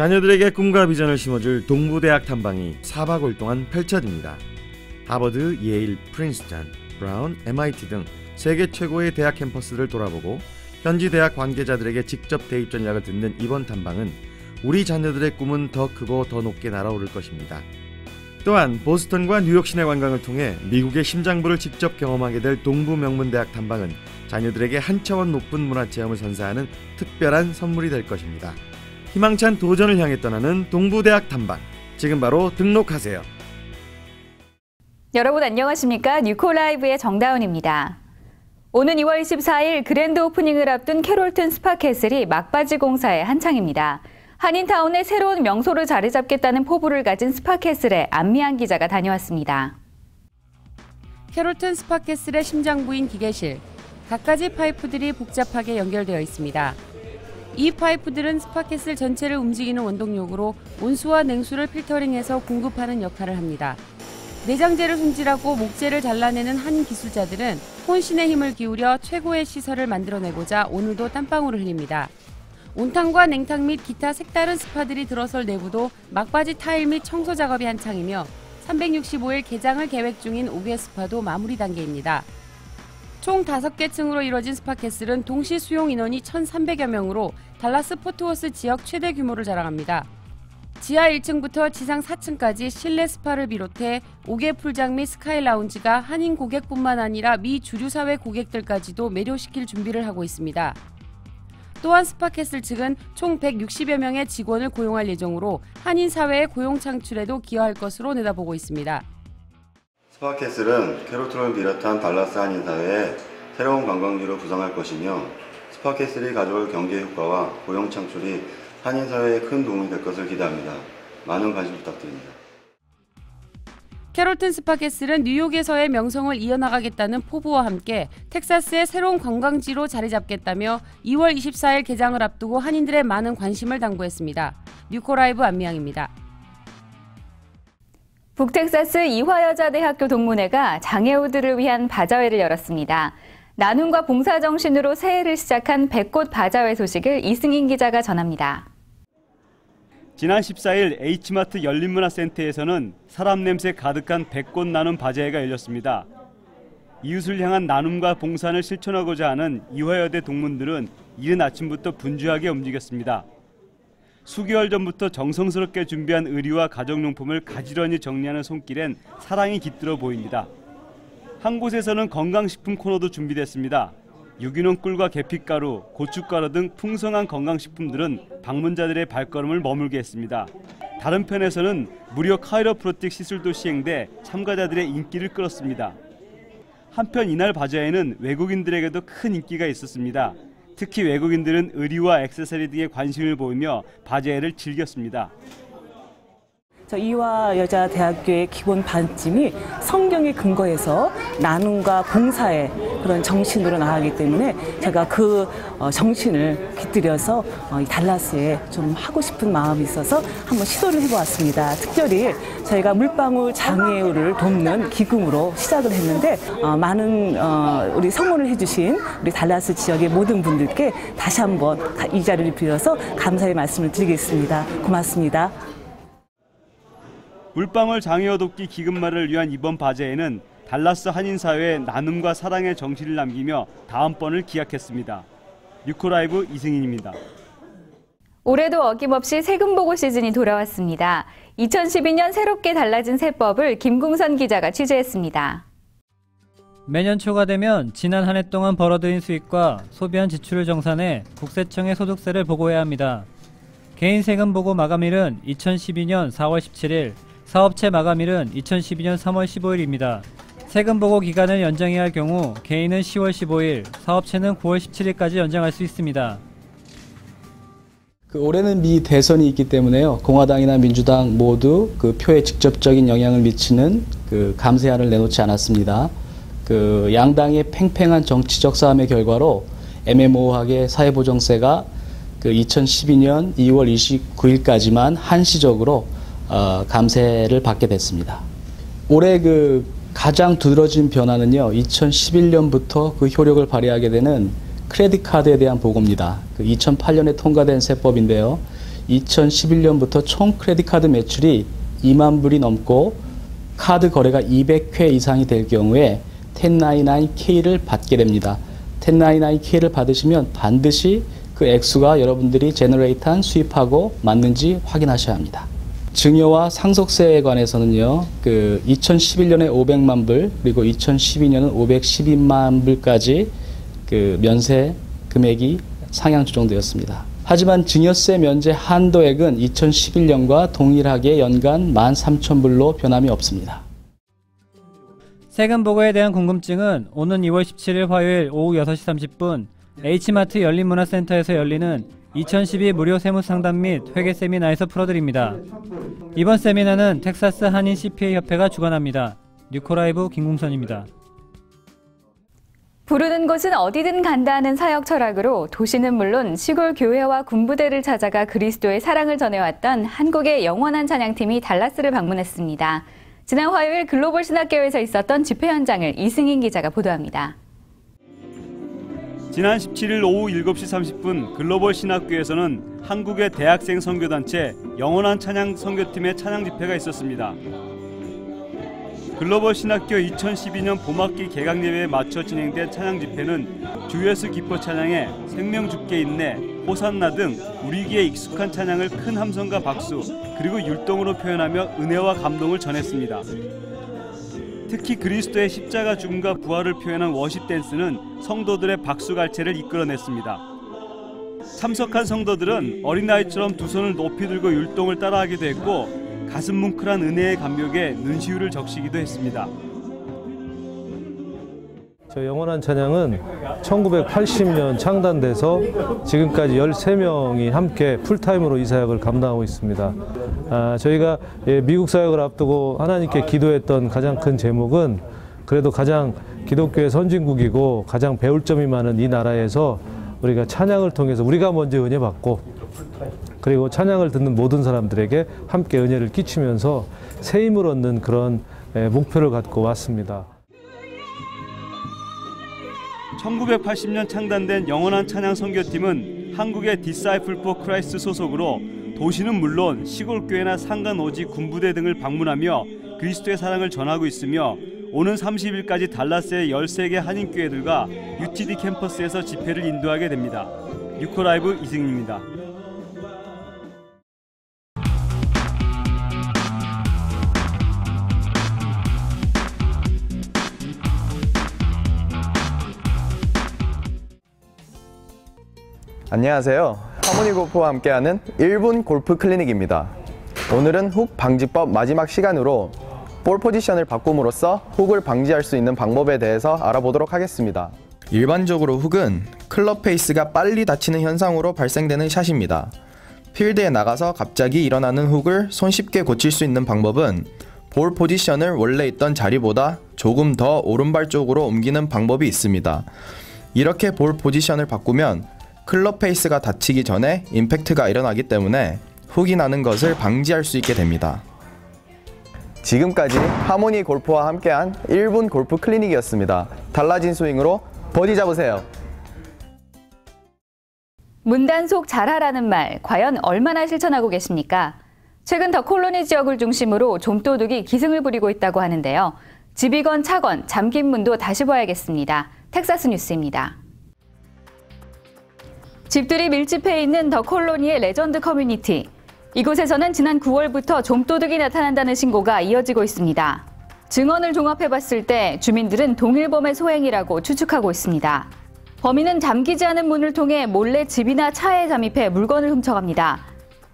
자녀들에게 꿈과 비전을 심어줄 동부대학 탐방이 4박 5일 동안 펼쳐집니다. 하버드, 예일, 프린스턴, 브라운, MIT 등 세계 최고의 대학 캠퍼스를 돌아보고 현지 대학 관계자들에게 직접 대입 전략을 듣는 이번 탐방은 우리 자녀들의 꿈은 더 크고 더 높게 날아오를 것입니다. 또한 보스턴과 뉴욕 시내 관광을 통해 미국의 심장부를 직접 경험하게 될 동부 명문대학 탐방은 자녀들에게 한 차원 높은 문화체험을 선사하는 특별한 선물이 될 것입니다. 희망찬 도전을 향해 떠나는 동부대학 탐방, 지금 바로 등록하세요. 여러분 안녕하십니까? 뉴코라이브의 정다운입니다. 오는 2월 24일 그랜드 오프닝을 앞둔 캐롤튼 스파캐슬이 막바지 공사에 한창입니다. 한인타운에 새로운 명소를 자리 잡겠다는 포부를 가진 스파캐슬에 안미안 기자가 다녀왔습니다. 캐롤튼 스파캐슬의 심장부인 기계실, 갖가지 파이프들이 복잡하게 연결되어 있습니다. 이 파이프들은 스파캐슬 전체를 움직이는 원동력으로 온수와 냉수를 필터링해서 공급하는 역할을 합니다. 내장재를 손질하고 목재를 잘라내는 한인 기술자들은 혼신의 힘을 기울여 최고의 시설을 만들어내고자 오늘도 땀방울을 흘립니다. 온탕과 냉탕 및 기타 색다른 스파들이 들어설 내부도 막바지 타일 및 청소 작업이 한창이며 365일 개장을 계획 중인 5개 스파도 마무리 단계입니다. 총 5개 층으로 이뤄진 스파캐슬은 동시 수용 인원이 1,300여 명으로 달라스 포트워스 지역 최대 규모를 자랑합니다. 지하 1층부터 지상 4층까지 실내 스파를 비롯해 5개 풀장 및 스카이 라운지가 한인 고객뿐만 아니라 미 주류 사회 고객들까지도 매료시킬 준비를 하고 있습니다. 또한 스파캐슬 측은 총 160여 명의 직원을 고용할 예정으로 한인 사회의 고용 창출에도 기여할 것으로 내다보고 있습니다. 스파캐슬은 캐롤튼을 비롯한 달라스 한인 사회에 새로운 관광지로 부상할 것이며 스파캐슬이 가져올 경제 효과와 고용 창출이 한인 사회에 큰 도움이 될 것을 기대합니다. 많은 관심 부탁드립니다. 캐롤튼 스파캐슬은 뉴욕에서의 명성을 이어나가겠다는 포부와 함께 텍사스의 새로운 관광지로 자리 잡겠다며 2월 24일 개장을 앞두고 한인들의 많은 관심을 당부했습니다. 뉴코라이브 안미양입니다. 북텍사스 이화여자대학교 동문회가 장애우들을 위한 바자회를 열었습니다. 나눔과 봉사 정신으로 새해를 시작한 백꽃 바자회 소식을 이승인 기자가 전합니다. 지난 14일 H마트 열린문화센터에서는 사람 냄새 가득한 백꽃 나눔 바자회가 열렸습니다. 이웃을 향한 나눔과 봉사를 실천하고자 하는 이화여대 동문들은 이른 아침부터 분주하게 움직였습니다. 수개월 전부터 정성스럽게 준비한 의류와 가정용품을 가지런히 정리하는 손길엔 사랑이 깃들어 보입니다. 한 곳에서는 건강식품 코너도 준비됐습니다. 유기농 꿀과 계피가루, 고춧가루 등 풍성한 건강식품들은 방문자들의 발걸음을 머물게 했습니다. 다른 편에서는 무료 카이로프로틱 시술도 시행돼 참가자들의 인기를 끌었습니다. 한편 이날 바자회는 외국인들에게도 큰 인기가 있었습니다. 특히 외국인들은 의류와 액세서리 등에 관심을 보이며 바자회를 즐겼습니다. 이화여자대학교의 기본 방침이 성경에 근거해서 나눔과 봉사의 그런 정신으로 나가기 때문에 제가 그 정신을 깃들여서 이 달라스에 좀 하고 싶은 마음이 있어서 한번 시도를 해보았습니다. 특별히 저희가 물방울 장애우를 돕는 기금으로 시작을 했는데 많은 우리 성원을 해주신 우리 달라스 지역의 모든 분들께 다시 한번 이 자리를 빌어서 감사의 말씀을 드리겠습니다. 고맙습니다. 물방울 장애우 돕기 기금말을 위한 이번 바자회는 달라스 한인사회의 나눔과 사랑의 정신을 남기며 다음번을 기약했습니다. 뉴코라이브 이승인입니다. 올해도 어김없이 세금 보고 시즌이 돌아왔습니다. 2012년 새롭게 달라진 세법을 김궁선 기자가 취재했습니다. 매년 초가 되면 지난 한 해 동안 벌어들인 수익과 소비한 지출을 정산해 국세청에 소득세를 보고해야 합니다. 개인 세금 보고 마감일은 2012년 4월 17일, 사업체 마감일은 2012년 3월 15일입니다. 세금 보고 기간을 연장해야 할 경우 개인은 10월 15일, 사업체는 9월 17일까지 연장할 수 있습니다. 올해는 미 대선이 있기 때문에요. 공화당이나 민주당 모두 그 표에 직접적인 영향을 미치는 그 감세안을 내놓지 않았습니다. 그 양당의 팽팽한 정치적 싸움의 결과로 애매모호하게 사회보정세가 그 2012년 2월 29일까지만 한시적으로 감세를 받게 됐습니다. 올해 그 가장 두드러진 변화는요, 2011년부터 그 효력을 발휘하게 되는 크레딧 카드에 대한 보고입니다. 그 2008년에 통과된 세법인데요. 2011년부터 총 크레딧 카드 매출이 2만 불이 넘고 카드 거래가 200회 이상이 될 경우에 1099K를 받게 됩니다. 1099K를 받으시면 반드시 그 액수가 여러분들이 제너레이트한 수입하고 맞는지 확인하셔야 합니다. 증여와 상속세에 관해서는요, 2011년에 500만 불, 그리고 2012년은 512만 불까지 면세 금액이 상향 조정되었습니다. 하지만 증여세 면제 한도액은 2011년과 동일하게 연간 13,000불로 변함이 없습니다. 세금 보고에 대한 궁금증은 오는 2월 17일 화요일 오후 6시 30분 H마트 열린문화센터에서 열리는 2012 무료 세무상담 및 회계 세미나에서 풀어드립니다. 이번 세미나는 텍사스 한인 CPA 협회가 주관합니다. 뉴코라이브 김궁선입니다. 부르는 곳은 어디든 간다는 사역 철학으로 도시는 물론 시골 교회와 군부대를 찾아가 그리스도의 사랑을 전해왔던 한국의 영원한 찬양팀이 달라스를 방문했습니다. 지난 화요일 글로벌 신학교에서 있었던 집회 현장을 이승인 기자가 보도합니다. 지난 17일 오후 7시 30분 글로벌 신학교에서는 한국의 대학생 선교단체 영원한 찬양 선교팀의 찬양 집회가 있었습니다. 글로벌 신학교 2012년 봄학기 개강 예배에 맞춰 진행된 찬양 집회는 주 예수 기뻐 찬양에 생명 주께 있네, 호산나 등 우리 귀에 익숙한 찬양을 큰 함성과 박수 그리고 율동으로 표현하며 은혜와 감동을 전했습니다. 특히 그리스도의 십자가 죽음과 부활을 표현한 워십 댄스는 성도들의 박수갈채를 이끌어냈습니다. 참석한 성도들은 어린아이처럼 두 손을 높이 들고 율동을 따라하기도 했고 가슴 뭉클한 은혜의 감격에 눈시울을 적시기도 했습니다. 저 영원한 찬양은 1980년 창단돼서 지금까지 13명이 함께 풀타임으로 이 사역을 감당하고 있습니다. 저희가 미국 사역을 앞두고 하나님께 기도했던 가장 큰 제목은 그래도 가장 기독교의 선진국이고 가장 배울 점이 많은 이 나라에서 우리가 찬양을 통해서 우리가 먼저 은혜 받고 그리고 찬양을 듣는 모든 사람들에게 함께 은혜를 끼치면서 새 힘을 얻는 그런 목표를 갖고 왔습니다. 1980년 창단된 영원한 찬양 선교팀은 한국의 디사이플 포 크라이스트 소속으로 도시는 물론 시골교회나 상간오지 군부대 등을 방문하며 그리스도의 사랑을 전하고 있으며 오는 30일까지 달라스의 13개 한인교회들과 UTD 캠퍼스에서 집회를 인도하게 됩니다. 뉴코라이브 이승입니다. 안녕하세요. 하모니 골프와 함께하는 1분 골프 클리닉입니다. 오늘은 훅 방지법 마지막 시간으로 볼 포지션을 바꿈으로써 훅을 방지할 수 있는 방법에 대해서 알아보도록 하겠습니다. 일반적으로 훅은 클럽 페이스가 빨리 닫히는 현상으로 발생되는 샷입니다. 필드에 나가서 갑자기 일어나는 훅을 손쉽게 고칠 수 있는 방법은 볼 포지션을 원래 있던 자리보다 조금 더 오른발 쪽으로 옮기는 방법이 있습니다. 이렇게 볼 포지션을 바꾸면 클럽 페이스가 닫히기 전에 임팩트가 일어나기 때문에 훅이 나는 것을 방지할 수 있게 됩니다. 지금까지 하모니 골프와 함께한 1분 골프 클리닉이었습니다. 달라진 스윙으로 버디 잡으세요. 문단속 잘하라는 말, 과연 얼마나 실천하고 계십니까? 최근 더 콜로니 지역을 중심으로 좀도둑이 기승을 부리고 있다고 하는데요. 집이건 차건 잠긴 문도 다시 봐야겠습니다. 텍사스 뉴스입니다. 집들이 밀집해 있는 더 콜로니의 레전드 커뮤니티. 이곳에서는 지난 9월부터 좀도둑이 나타난다는 신고가 이어지고 있습니다. 증언을 종합해봤을 때 주민들은 동일범의 소행이라고 추측하고 있습니다. 범인은 잠기지 않은 문을 통해 몰래 집이나 차에 잠입해 물건을 훔쳐갑니다.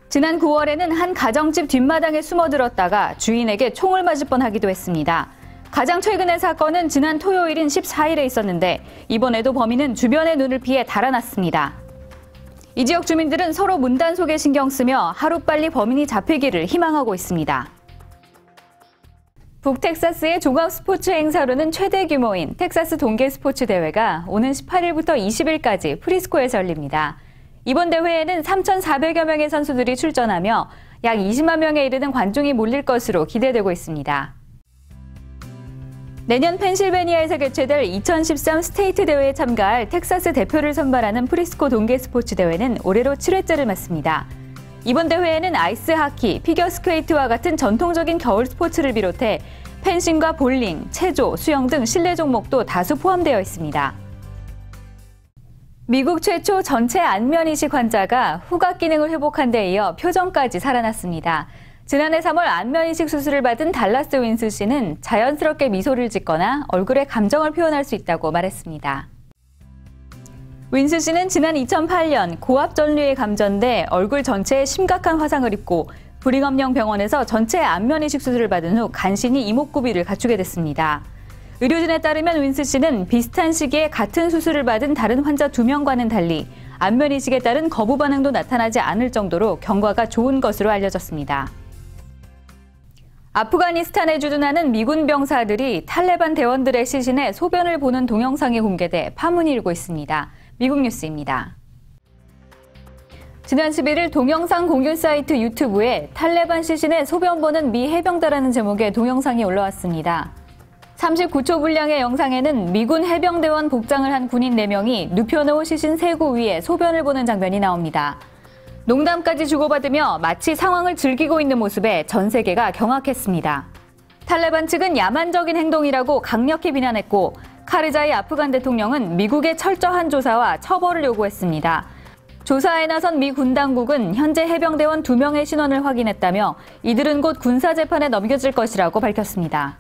지난 9월에는 한 가정집 뒷마당에 숨어들었다가 주인에게 총을 맞을 뻔하기도 했습니다. 가장 최근의 사건은 지난 토요일인 14일에 있었는데 이번에도 범인은 주변의 눈을 피해 달아났습니다. 이 지역 주민들은 서로 문단속에 신경 쓰며 하루빨리 범인이 잡히기를 희망하고 있습니다. 북텍사스의 종합 스포츠 행사로는 최대 규모인 텍사스 동계 스포츠 대회가 오는 18일부터 20일까지 프리스코에서 열립니다. 이번 대회에는 3,400여 명의 선수들이 출전하며 약 20만 명에 이르는 관중이 몰릴 것으로 기대되고 있습니다. 내년 펜실베니아에서 개최될 2013 스테이트 대회에 참가할 텍사스 대표를 선발하는 프리스코 동계 스포츠 대회는 올해로 7회째를 맞습니다. 이번 대회에는 아이스하키, 피겨스케이트와 같은 전통적인 겨울 스포츠를 비롯해 펜싱과 볼링, 체조, 수영 등 실내 종목도 다수 포함되어 있습니다. 미국 최초 전체 안면 이식 환자가 후각 기능을 회복한 데 이어 표정까지 살아났습니다. 지난해 3월 안면 이식 수술을 받은 달라스 윈스 씨는 자연스럽게 미소를 짓거나 얼굴에 감정을 표현할 수 있다고 말했습니다. 윈스 씨는 지난 2008년 고압 전류에 감전돼 얼굴 전체에 심각한 화상을 입고 브링엄영 병원에서 전체 안면 이식 수술을 받은 후 간신히 이목구비를 갖추게 됐습니다. 의료진에 따르면 윈스 씨는 비슷한 시기에 같은 수술을 받은 다른 환자 2명과는 달리 안면 이식에 따른 거부 반응도 나타나지 않을 정도로 경과가 좋은 것으로 알려졌습니다. 아프가니스탄에 주둔하는 미군 병사들이 탈레반 대원들의 시신에 소변을 보는 동영상이 공개돼 파문이 일고 있습니다. 미국 뉴스입니다. 지난 11일 동영상 공유 사이트 유튜브에 탈레반 시신에 소변 보는 미 해병대라는 제목의 동영상이 올라왔습니다. 39초 분량의 영상에는 미군 해병대원 복장을 한 군인 4명이 눕혀놓은 시신 3구 위에 소변을 보는 장면이 나옵니다. 농담까지 주고받으며 마치 상황을 즐기고 있는 모습에 전 세계가 경악했습니다. 탈레반 측은 야만적인 행동이라고 강력히 비난했고 카르자이 아프간 대통령은 미국의 철저한 조사와 처벌을 요구했습니다. 조사에 나선 미 군 당국은 현재 해병대원 2명의 신원을 확인했다며 이들은 곧 군사재판에 넘겨질 것이라고 밝혔습니다.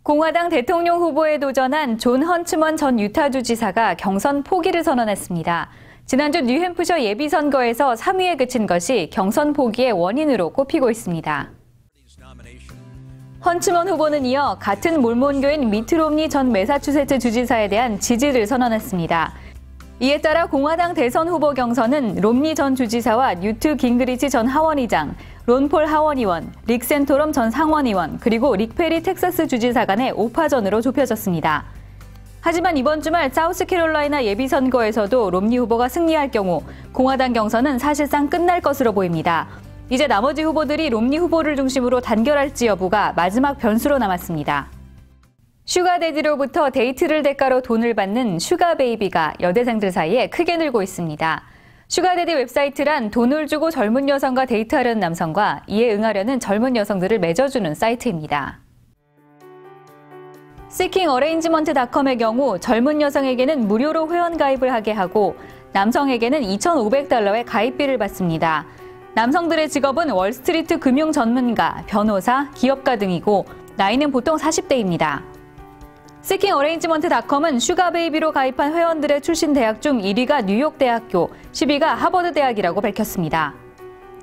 공화당 대통령 후보에 도전한 존 헌츠먼 전 유타주 지사가 경선 포기를 선언했습니다. 지난주 뉴햄프셔 예비선거에서 3위에 그친 것이 경선 포기의 원인으로 꼽히고 있습니다. 헌츠먼 후보는 이어 같은 몰몬교인 미트 롬니 전 매사추세츠 주지사에 대한 지지를 선언했습니다. 이에 따라 공화당 대선 후보 경선은 롬니 전 주지사와 뉴트 깅그리치 전 하원의장, 론폴 하원의원, 릭 센토럼 전 상원의원, 그리고 릭 페리 텍사스 주지사 간의 5파전으로 좁혀졌습니다. 하지만 이번 주말 사우스캐롤라이나 예비선거에서도 롬니 후보가 승리할 경우 공화당 경선은 사실상 끝날 것으로 보입니다. 이제 나머지 후보들이 롬니 후보를 중심으로 단결할지 여부가 마지막 변수로 남았습니다. 슈가데디로부터 데이트를 대가로 돈을 받는 슈가베이비가 여대생들 사이에 크게 늘고 있습니다. 슈가데디 웹사이트란 돈을 주고 젊은 여성과 데이트하려는 남성과 이에 응하려는 젊은 여성들을 맺어주는 사이트입니다. seekingarrangement.com의 경우 젊은 여성에게는 무료로 회원가입을 하게 하고 남성에게는 $2,500의 가입비를 받습니다. 남성들의 직업은 월스트리트 금융 전문가, 변호사, 기업가 등이고 나이는 보통 40대입니다. seekingarrangement.com은 슈가베이비로 가입한 회원들의 출신 대학 중 1위가 뉴욕대학교, 10위가 하버드대학이라고 밝혔습니다.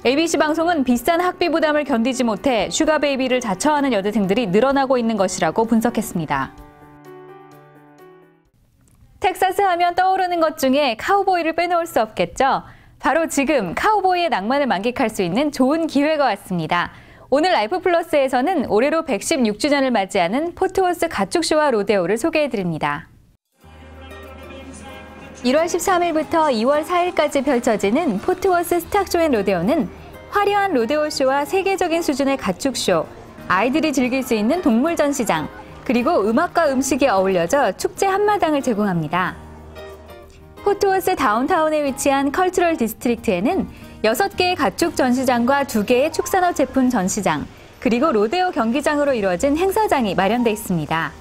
ABC 방송은 비싼 학비 부담을 견디지 못해 슈가베이비를 자처하는 여대생들이 늘어나고 있는 것이라고 분석했습니다. 텍사스 하면 떠오르는 것 중에 카우보이를 빼놓을 수 없겠죠? 바로 지금 카우보이의 낭만을 만끽할 수 있는 좋은 기회가 왔습니다. 오늘 라이프 플러스에서는 올해로 116주년을 맞이하는 포트워스 가축쇼와 로데오를 소개해드립니다. 1월 13일부터 2월 4일까지 펼쳐지는 포트워스 스탁쇼 앤 로데오는 화려한 로데오쇼와 세계적인 수준의 가축쇼, 아이들이 즐길 수 있는 동물 전시장, 그리고 음악과 음식이 어울려져 축제 한마당을 제공합니다. 포트워스 다운타운에 위치한 컬처럴 디스트릭트에는 6개의 가축 전시장과 2개의 축산업 제품 전시장, 그리고 로데오 경기장으로 이루어진 행사장이 마련돼 있습니다.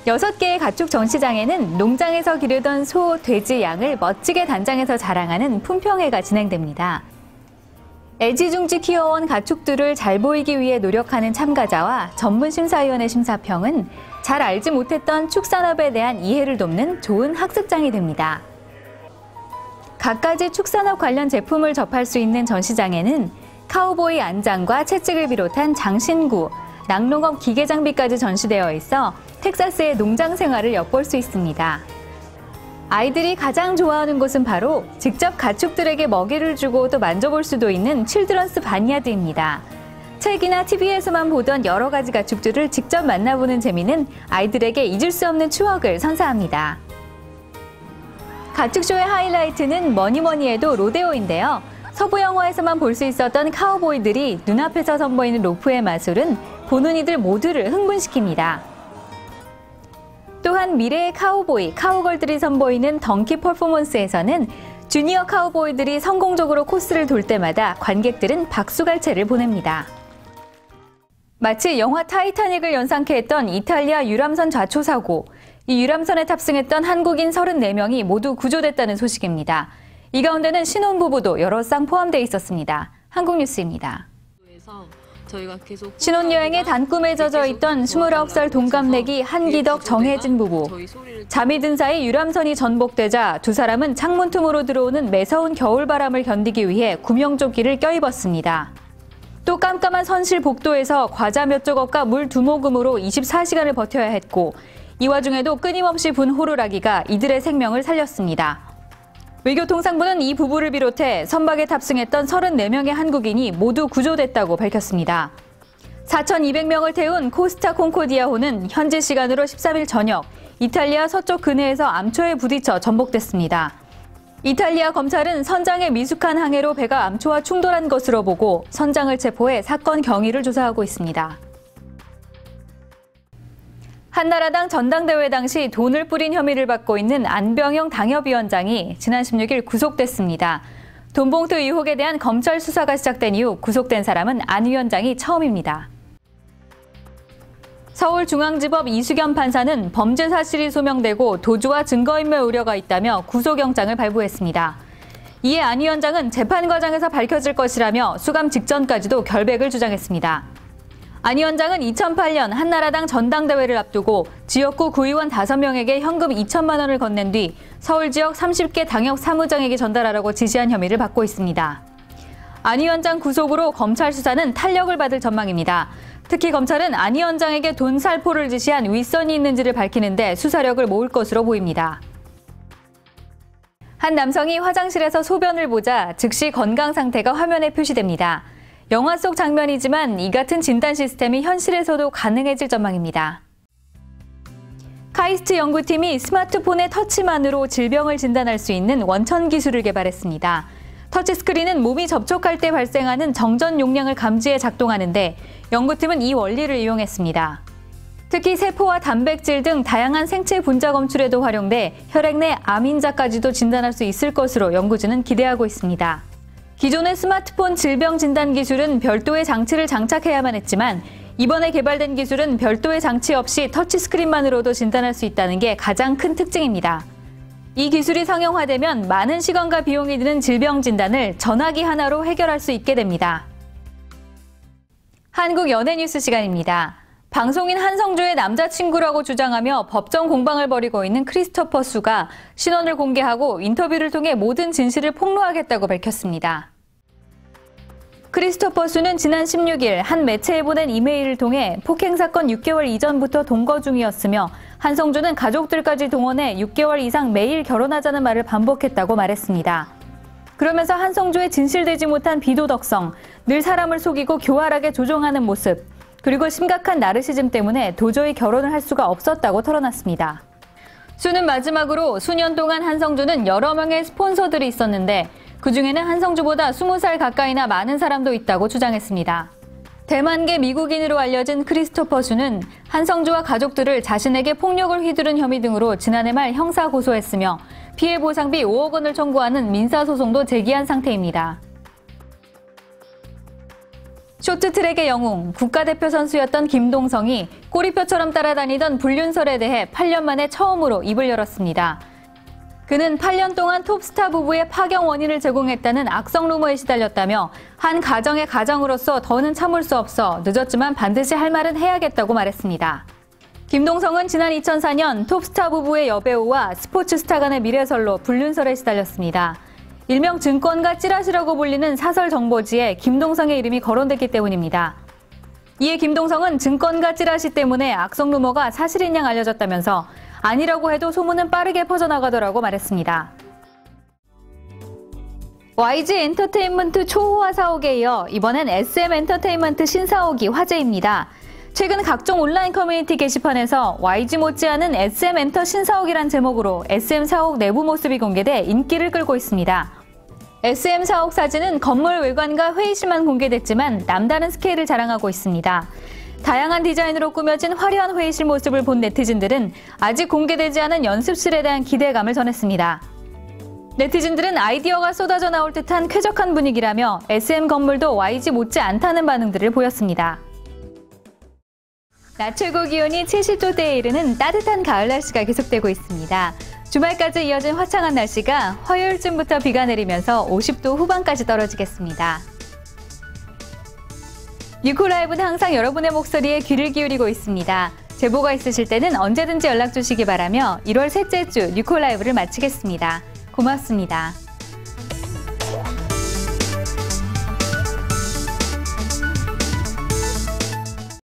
6개의 가축 전시장에는 농장에서 기르던 소, 돼지, 양을 멋지게 단장해서 자랑하는 품평회가 진행됩니다. 애지중지 키워온 가축들을 잘 보이기 위해 노력하는 참가자와 전문 심사위원의 심사평은 잘 알지 못했던 축산업에 대한 이해를 돕는 좋은 학습장이 됩니다. 갖가지 축산업 관련 제품을 접할 수 있는 전시장에는 카우보이 안장과 채찍을 비롯한 장신구, 낙농업 기계 장비까지 전시되어 있어 텍사스의 농장 생활을 엿볼 수 있습니다. 아이들이 가장 좋아하는 곳은 바로 직접 가축들에게 먹이를 주고 또 만져볼 수도 있는 칠드런스 바니야드입니다. 책이나 TV에서만 보던 여러 가지 가축들을 직접 만나보는 재미는 아이들에게 잊을 수 없는 추억을 선사합니다. 가축쇼의 하이라이트는 뭐니 해도 로데오인데요. 서부 영화에서만 볼 수 있었던 카우보이들이 눈앞에서 선보이는 로프의 마술은 보는 이들 모두를 흥분시킵니다. 또한 미래의 카우보이, 카우걸들이 선보이는 덩키 퍼포먼스에서는 주니어 카우보이들이 성공적으로 코스를 돌 때마다 관객들은 박수갈채를 보냅니다. 마치 영화 타이타닉을 연상케 했던 이탈리아 유람선 좌초 사고. 이 유람선에 탑승했던 한국인 34명이 모두 구조됐다는 소식입니다. 이 가운데는 신혼부부도 여러 쌍 포함되어 있었습니다. 한국뉴스입니다. 신혼여행에 단꿈에 젖어 있던 29살 동갑내기 한기덕 정혜진 부부. 잠이 든 사이 유람선이 전복되자 두 사람은 창문 틈으로 들어오는 매서운 겨울바람을 견디기 위해 구명조끼를 껴입었습니다. 또 깜깜한 선실 복도에서 과자 몇 조각과 물 2모금으로 24시간을 버텨야 했고 이 와중에도 끊임없이 분 호루라기가 이들의 생명을 살렸습니다. 외교통상부는 이 부부를 비롯해 선박에 탑승했던 34명의 한국인이 모두 구조됐다고 밝혔습니다. 4,200명을 태운 코스타 콩코디아호는 현지 시간으로 13일 저녁 이탈리아 서쪽 근해에서 암초에 부딪혀 전복됐습니다. 이탈리아 검찰은 선장의 미숙한 항해로 배가 암초와 충돌한 것으로 보고 선장을 체포해 사건 경위를 조사하고 있습니다. 한나라당 전당대회 당시 돈을 뿌린 혐의를 받고 있는 안병영 당협위원장이 지난 16일 구속됐습니다. 돈봉투 의혹에 대한 검찰 수사가 시작된 이후 구속된 사람은 안 위원장이 처음입니다. 서울중앙지법 이수겸 판사는 범죄 사실이 소명되고 도주와 증거인멸 우려가 있다며 구속영장을 발부했습니다. 이에 안 위원장은 재판 과정에서 밝혀질 것이라며 수감 직전까지도 결백을 주장했습니다. 안 위원장은 2008년 한나라당 전당대회를 앞두고 지역구 구의원 5명에게 현금 2천만 원을 건넨 뒤 서울 지역 30개 당협 사무장에게 전달하라고 지시한 혐의를 받고 있습니다. 안 위원장 구속으로 검찰 수사는 탄력을 받을 전망입니다. 특히 검찰은 안 위원장에게 돈 살포를 지시한 윗선이 있는지를 밝히는데 수사력을 모을 것으로 보입니다. 한 남성이 화장실에서 소변을 보자 즉시 건강 상태가 화면에 표시됩니다. 영화 속 장면이지만 이 같은 진단 시스템이 현실에서도 가능해질 전망입니다. 카이스트 연구팀이 스마트폰의 터치만으로 질병을 진단할 수 있는 원천 기술을 개발했습니다. 터치스크린은 몸이 접촉할 때 발생하는 정전 용량을 감지해 작동하는데 연구팀은 이 원리를 이용했습니다. 특히 세포와 단백질 등 다양한 생체 분자 검출에도 활용돼 혈액 내 암 인자까지도 진단할 수 있을 것으로 연구진은 기대하고 있습니다. 기존의 스마트폰 질병 진단 기술은 별도의 장치를 장착해야만 했지만 이번에 개발된 기술은 별도의 장치 없이 터치스크린만으로도 진단할 수 있다는 게 가장 큰 특징입니다. 이 기술이 상용화되면 많은 시간과 비용이 드는 질병 진단을 전화기 하나로 해결할 수 있게 됩니다. 한국 연예 뉴스 시간입니다. 방송인 한성주의 남자친구라고 주장하며 법정 공방을 벌이고 있는 크리스토퍼 수가 신원을 공개하고 인터뷰를 통해 모든 진실을 폭로하겠다고 밝혔습니다. 크리스토퍼 수는 지난 16일 한 매체에 보낸 이메일을 통해 폭행 사건 6개월 이전부터 동거 중이었으며 한성주는 가족들까지 동원해 6개월 이상 매일 결혼하자는 말을 반복했다고 말했습니다. 그러면서 한성주의 진실되지 못한 비도덕성, 늘 사람을 속이고 교활하게 조종하는 모습, 그리고 심각한 나르시즘 때문에 도저히 결혼을 할 수가 없었다고 털어놨습니다. 수는 마지막으로 수년 동안 한성주는 여러 명의 스폰서들이 있었는데 그중에는 한성주보다 20살 가까이나 많은 사람도 있다고 주장했습니다. 대만계 미국인으로 알려진 크리스토퍼 수는 한성주와 가족들을 자신에게 폭력을 휘두른 혐의 등으로 지난해 말 형사 고소했으며 피해 보상비 5억 원을 청구하는 민사소송도 제기한 상태입니다. 쇼트트랙의 영웅, 국가대표 선수였던 김동성이 꼬리표처럼 따라다니던 불륜설에 대해 8년 만에 처음으로 입을 열었습니다. 그는 8년 동안 톱스타 부부의 파경 원인을 제공했다는 악성 루머에 시달렸다며 한 가정의 가장으로서 더는 참을 수 없어 늦었지만 반드시 할 말은 해야겠다고 말했습니다. 김동성은 지난 2004년 톱스타 부부의 여배우와 스포츠 스타 간의 미래설로 불륜설에 시달렸습니다. 일명 증권가 찌라시라고 불리는 사설 정보지에 김동성의 이름이 거론됐기 때문입니다. 이에 김동성은 증권가 찌라시 때문에 악성 루머가 사실인 양 알려졌다면서 아니라고 해도 소문은 빠르게 퍼져나가더라고 말했습니다. YG 엔터테인먼트 초호화 사옥에 이어 이번엔 SM 엔터테인먼트 신사옥이 화제입니다. 최근 각종 온라인 커뮤니티 게시판에서 YG 못지않은 SM 엔터 신사옥이란 제목으로 SM 사옥 내부 모습이 공개돼 인기를 끌고 있습니다. SM 사옥 사진은 건물 외관과 회의실만 공개됐지만 남다른 스케일을 자랑하고 있습니다. 다양한 디자인으로 꾸며진 화려한 회의실 모습을 본 네티즌들은 아직 공개되지 않은 연습실에 대한 기대감을 전했습니다. 네티즌들은 아이디어가 쏟아져 나올 듯한 쾌적한 분위기라며 SM 건물도 YG 못지 않다는 반응들을 보였습니다. 낮 최고 기온이 70도대에 이르는 따뜻한 가을 날씨가 계속되고 있습니다. 주말까지 이어진 화창한 날씨가 화요일쯤부터 비가 내리면서 50도 후반까지 떨어지겠습니다. 뉴코라이브는 항상 여러분의 목소리에 귀를 기울이고 있습니다. 제보가 있으실 때는 언제든지 연락 주시기 바라며 1월 셋째 주 뉴코라이브를 마치겠습니다. 고맙습니다.